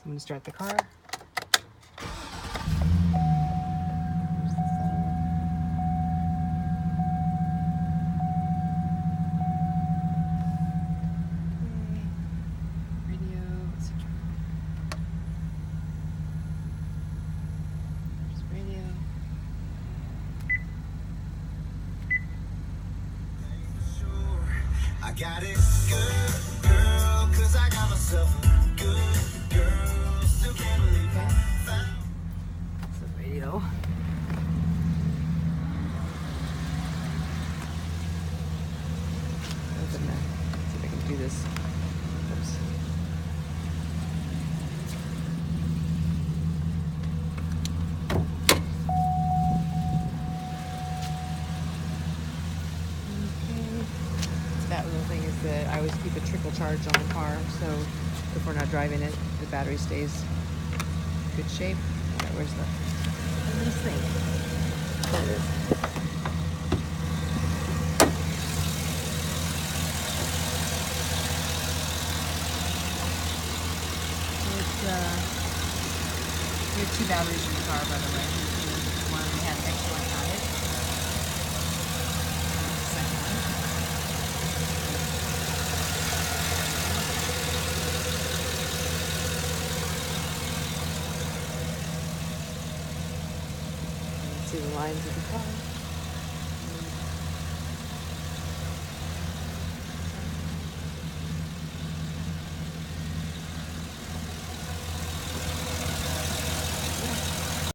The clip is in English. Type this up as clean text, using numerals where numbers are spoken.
I'm gonna start the car. I got it good, girl, cause I got myself a good girl. Still can't believe I found. That's the radio. Open that. See if I can do this. Oops. That little thing is that I always keep a trickle charge on the car, so if we're not driving it, the battery stays in good shape. Alright, where's this thing? There it is. It's, we have 2 batteries in the car, by the way. One we had an extra one on it. Second one. See the lines of the car.